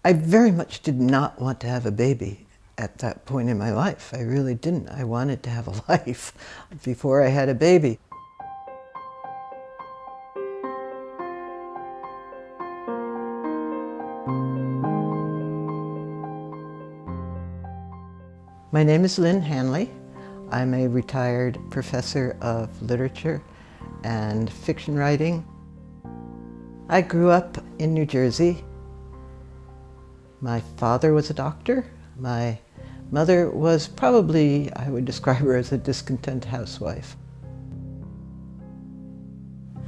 I very much did not want to have a baby at that point in my life. I really didn't. I wanted to have a life before I had a baby. My name is Lynne Hanley. I'm a retired professor of literature and fiction writing. I grew up in New Jersey. My father was a doctor. My mother was probably, I would describe her as a discontent housewife.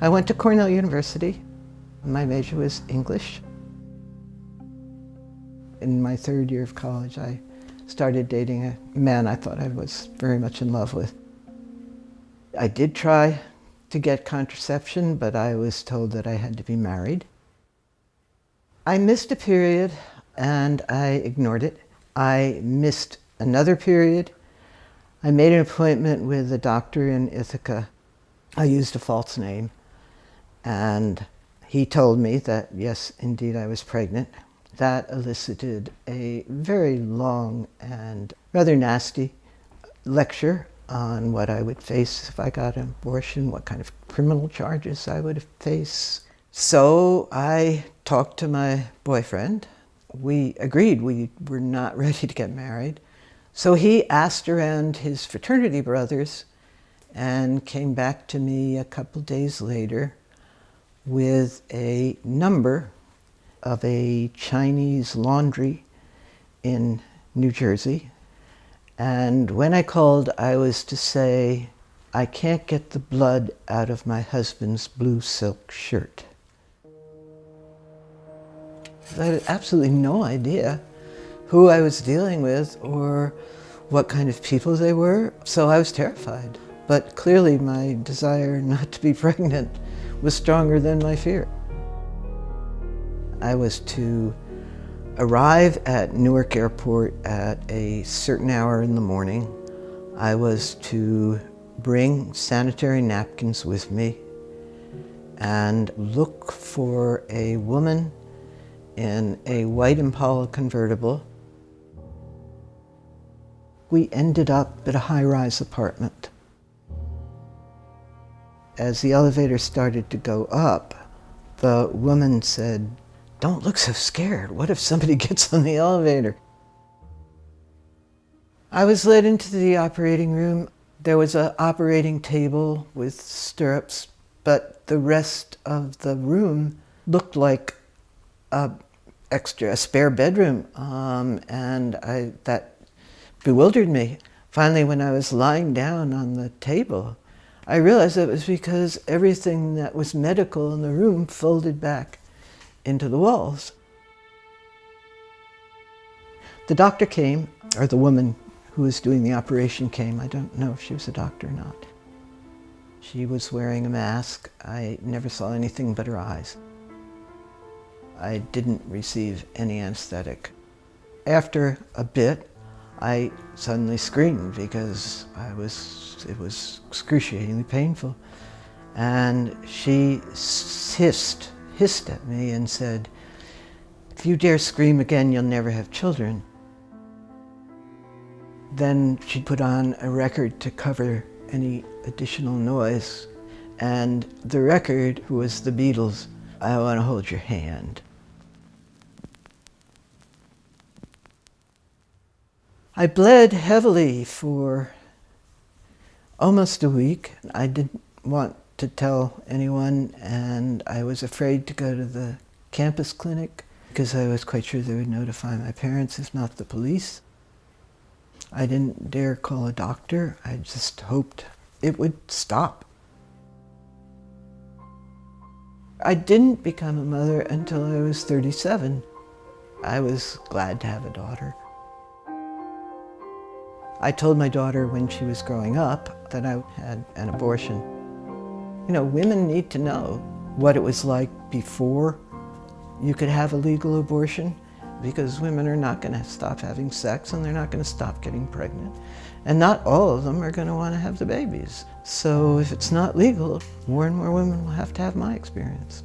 I went to Cornell University. My major was English. In my third year of college, I started dating a man I thought I was very much in love with. I did try to get contraception, but I was told that I had to be married. I missed a period and I ignored it. I missed another period. I made an appointment with a doctor in Ithaca. I used a false name, and he told me that, yes, indeed, I was pregnant. That elicited a very long and rather nasty lecture on what I would face if I got an abortion, what kind of criminal charges I would face. So I talked to my boyfriend. We agreed we were not ready to get married. So he asked around his fraternity brothers and came back to me a couple days later with a number of a Chinese laundry in New Jersey. And when I called, I was to say, I can't get the blood out of my husband's blue silk shirt. I had absolutely no idea who I was dealing with or what kind of people they were, so I was terrified. But clearly my desire not to be pregnant was stronger than my fear. I was to arrive at Newark Airport at a certain hour in the morning. I was to bring sanitary napkins with me and look for a woman in a white Impala convertible. We ended up at a high-rise apartment. As the elevator started to go up, the woman said, "Don't look so scared. What if somebody gets on the elevator?" I was led into the operating room. There was an operating table with stirrups, but the rest of the room looked like a spare bedroom, and that bewildered me. Finally, when I was lying down on the table, I realized it was because everything that was medical in the room folded back into the walls. The doctor came, or the woman who was doing the operation came. I don't know if she was a doctor or not. She was wearing a mask. I never saw anything but her eyes. I didn't receive any anesthetic. After a bit, I suddenly screamed because it was excruciatingly painful. And she hissed at me and said, "If you dare scream again, you'll never have children." Then she put on a record to cover any additional noise, and the record was the Beatles' "I Want to Hold Your Hand." I bled heavily for almost a week. I didn't want to tell anyone, and I was afraid to go to the campus clinic because I was quite sure they would notify my parents, if not the police. I didn't dare call a doctor. I just hoped it would stop. I didn't become a mother until I was 37. I was glad to have a daughter. I told my daughter when she was growing up that I had an abortion. You know, women need to know what it was like before you could have a legal abortion, because women are not going to stop having sex and they're not going to stop getting pregnant. And not all of them are going to want to have the babies. So if it's not legal, more and more women will have to have my experience.